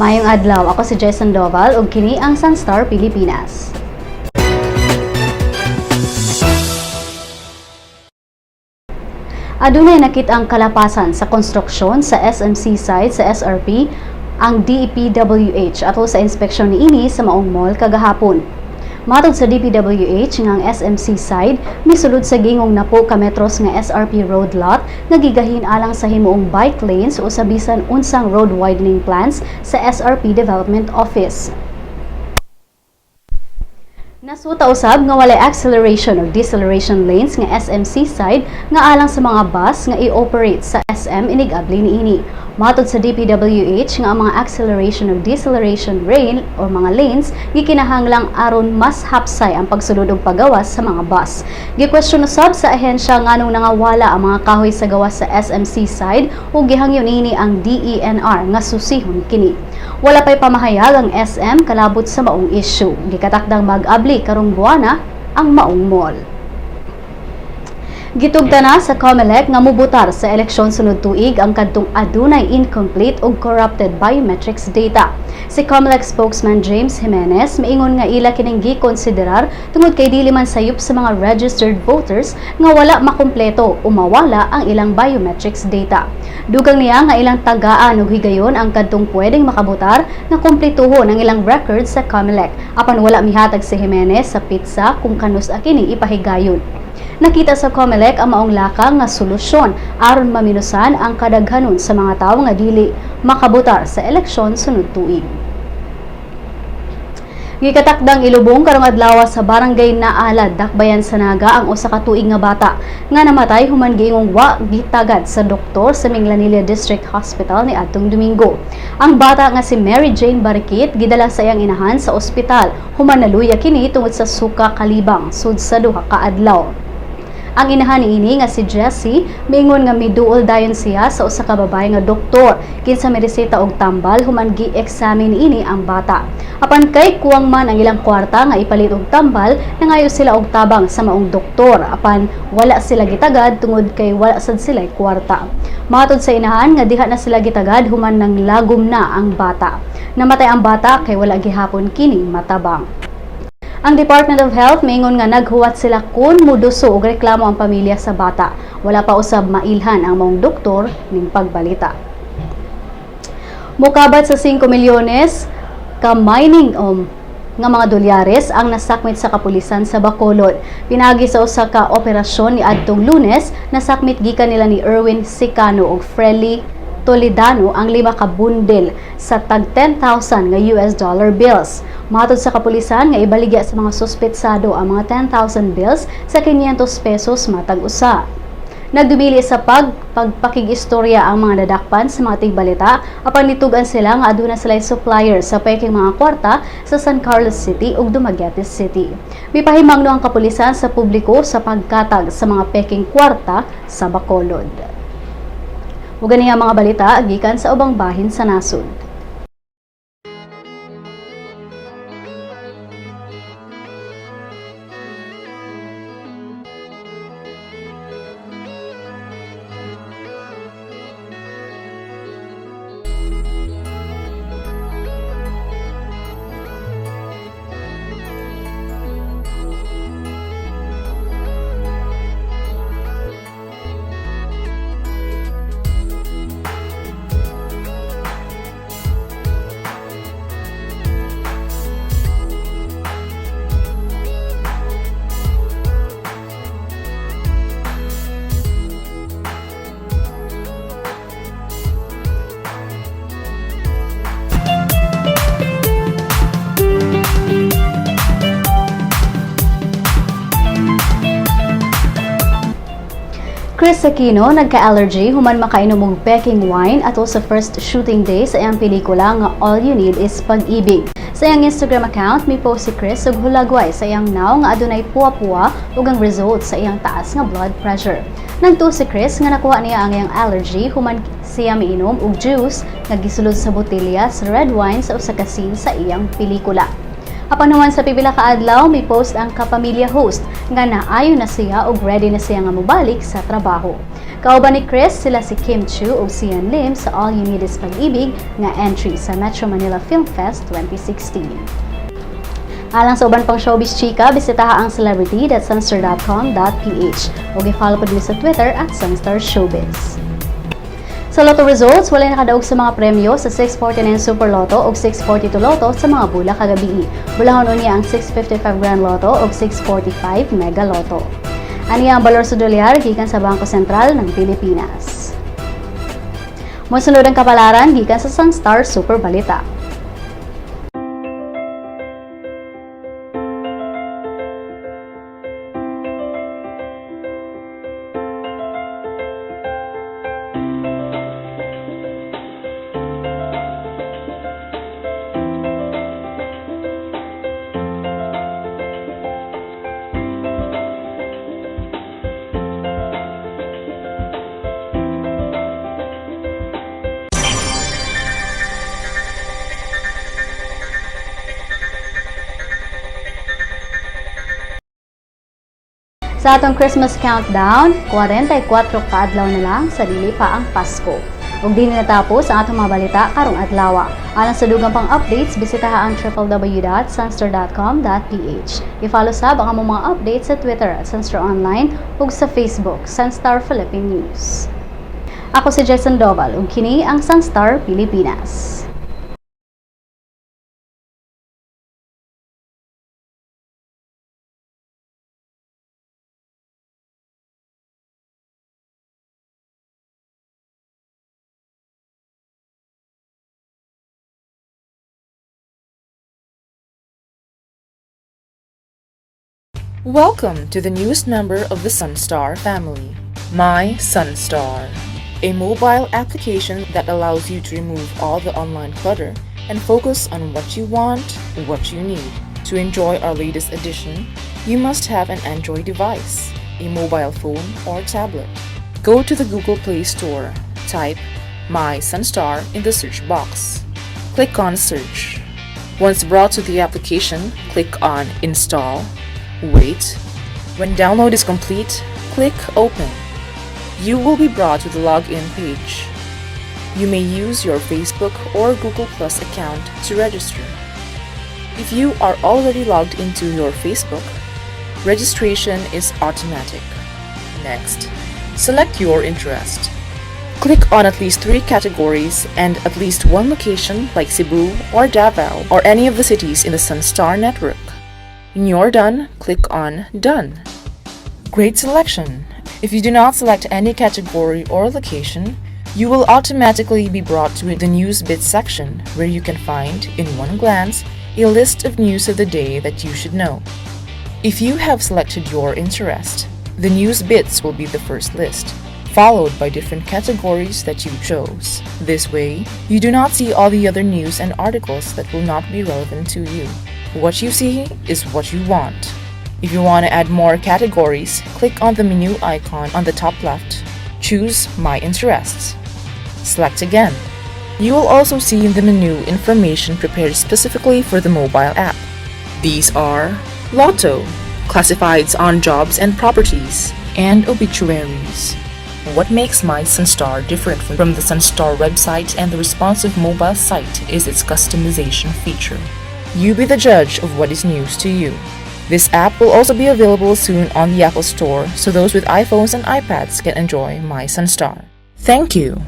Mayong adlaw, ako si Jason Doval ug kini ang Sun.Star Pilipinas. Adunay nakit-ang kalapasan sa konstruksyon sa SM Seaside sa SRP ang DPWH ato sa inspeksyon niini sa maong mall kagahapon. Matod sa DPWH nga ang SM Seaside misulod sa gingong napo ka metros nga SRP road lot nga gigahin alang sa himuong bike lanes o sa bisan unsang road widening plans sa SRP Development Office. Nasuta usab nga walay acceleration o deceleration lanes nga SM Seaside nga alang sa mga bus nga i-operate sa SM inig-abli niini. Matod sa DPWH nga ang mga acceleration o deceleration lane o mga lanes gikinahanglang aron mas hapsay ang pagsulod og pagawas sa mga bus. Gikwestiyon usab sa ahensya nganong nangawala ang mga kahoy sa gawas sa SM Seaside ug gihangyo niini ang DENR nga susihon kini. Wala pay pamahayag ang SM kalabot sa maong issue. Gikatakdang mag-abli karong buwana ang maong mall. Gitugta na sa COMELEC nga mubutar sa eleksyon sunod tuig ang kadtong adunay incomplete ug corrupted biometrics data. Si COMELEC spokesman James Jimenez miingon nga ila kining gikonsiderar tungod kay dili man sayop sa mga registered voters nga wala makumpleto o mawala ang ilang biometrics data. Dugang niya nga ilang tagaan ug higayon ang kadtong pwedeng makabotar nga kumpletuhon ang ilang records sa COMELEC apan wala mihatag si Jimenez sa pitsa kung kanus kini ipahigayon. Nakita sa COMELEC ang maong lakang nga solusyon aron maminusan ang kadaghanon sa mga tawo nga dili makabotar sa eleksyon sunod tuig. Gikatakdang ilubong karong adlaw sa barangay Naalad, Dakbayan sa Naga ang usa ka tuig nga bata nga namatay human gingong wa gitagad sa doktor sa Minglanilla District Hospital ni adtong Domingo. Ang bata nga si Mary Jane Barikit gidala sa iyang inahan sa ospital human naluya kini tungod sa suka kalibang sud sa duha ka adlaw. Ang inahan niini nga si Jessie miingon nga miduol dayon siya sa usa ka babae nga doktor kinsa mireseta og tambal human gi-examine niini ang bata. Apan kay kuwang man ang ilang kwarta nga ipalit og tambal, nangayo sila og tabang sa maong doktor apan wala sila gitagad tungod kay wala sad sila kwarta. Matod sa inahan nga diha na sila gitagad human nang lagom na ang bata. Namatay ang bata kay wala gihapon kini matabang. Ang Department of Health miingon nga naghuwat sila kun muduso og reklamo ang pamilya sa bata. Wala pa usab mailhan ang maong doktor ning pagbalita. Mukabat sa 5 milyones ka mining nga mga dolyares ang nasakmit sa kapulisan sa Bacolod. Pinagi sa usa ka operasyon ni adtong Lunes, nasakmit gikan nila ni Erwin Sicano ug Frely Toledano ang 5 ka bundel sa tag 10,000 nga US dollar bills. Matod sa kapulisan nga ibaligya sa mga suspetsado ang mga 10,000 bills sa 500 pesos matag usa. Nagdumili sa pagpakig-istorya ang mga nadakpan sa mga tigbalita apan nitugan sila nga aduna sila supplier sa pekeng mga kwarta sa San Carlos City ug Dumaguete City. Mipahimangno ang kapulisan sa publiko sa pagkatag sa mga pekeng kwarta sa Bacolod. Ug gani ang mga balita gikan sa ubang bahin sa nasod. Kris Aquino nagka-allergy human makainom og pekeng wine ato sa first shooting day sa iyang pelikula nga All You Need Is Pag-ibig. Sa iyang Instagram account, may post si Kris og hulagway sa iyang naw nga adunay puwa-puwa ug ang result sa iyang taas nga blood pressure. Nagtuo si Kris nga nakuha niya ang iyang allergy human siya miinom og juice nga gisulod sa botelya sa red wine sa usa ka scene sa iyang pelikula. Apan naman sa pipila ka adlaw, may post ang kapamilya host nga naayo na siya ug ready na siya nga mobalik sa trabaho. Kauban ni Kris sila si Kim Chu ug Sian Lim sa All You Need Is Pag-ibig nga entry sa Metro Manila Film Fest 2016. Alang sa uban pang showbiz chika, bisitaha ang celebrity.sunstar.com.ph ug i-follow pa sa Twitter at Sun.Star Showbiz. Sa Lotto results, walay nakadaog sa mga premyo sa 649 Super Lotto o 642 Lotto sa mga bula kagabi. Bulahon niya ang 655 Grand Lotto o 645 Mega Lotto. Ania ang balor sa dolyar gikan sa Bangko Sentral ng Pilipinas. Mosunod ang kapalaran gikan sa Sun.Star Super Balita. Sa atong Christmas countdown, 44 ka adlaw na lang sa dili pa ang Pasko. Ug dinhi natapos ang atong mga balita karong adlaw. Alang sa dugang pang updates, bisitaha ang www.sunstar.com.ph. I-follow sab ang among mga updates sa Twitter at Sunstar Online ug sa Facebook, Sun.Star Philippine News. Ako si Jason Doval ug kini ang Sun.Star Pilipinas. Welcome to the newest member of the Sun.Star family, My Sun.Star, a mobile application that allows you to remove all the online clutter and focus on what you want, what you need. To enjoy our latest edition, you must have an Android device, a mobile phone or tablet. Go to the Google Play Store, type My Sun.Star in the search box. Click on Search. Once brought to the application, click on Install. Wait. When download is complete, click Open. You will be brought to the login page. You may use your Facebook or Google Plus account to register. If you are already logged into your Facebook, registration is automatic. Next, select your interest. Click on at least 3 categories and at least 1 location like Cebu or Davao or any of the cities in the Sun.Star network. When you're done, click on Done. Great selection! If you do not select any category or location, you will automatically be brought to the News Bits section where you can find, in one glance, a list of news of the day that you should know. If you have selected your interest, the News Bits will be the first list, followed by different categories that you chose. This way, you do not see all the other news and articles that will not be relevant to you. What you see is what you want. If you want to add more categories, click on the menu icon on the top left. Choose My Interests. Select again. You will also see in the menu information prepared specifically for the mobile app. These are Lotto, classifieds on jobs and properties, and obituaries. What makes My Sun.Star different from the Sun.Star website and the responsive mobile site is its customization feature. You be the judge of what is news to you. This app will also be available soon on the Apple Store, so those with iPhones and iPads can enjoy My Sun.Star. Thank you!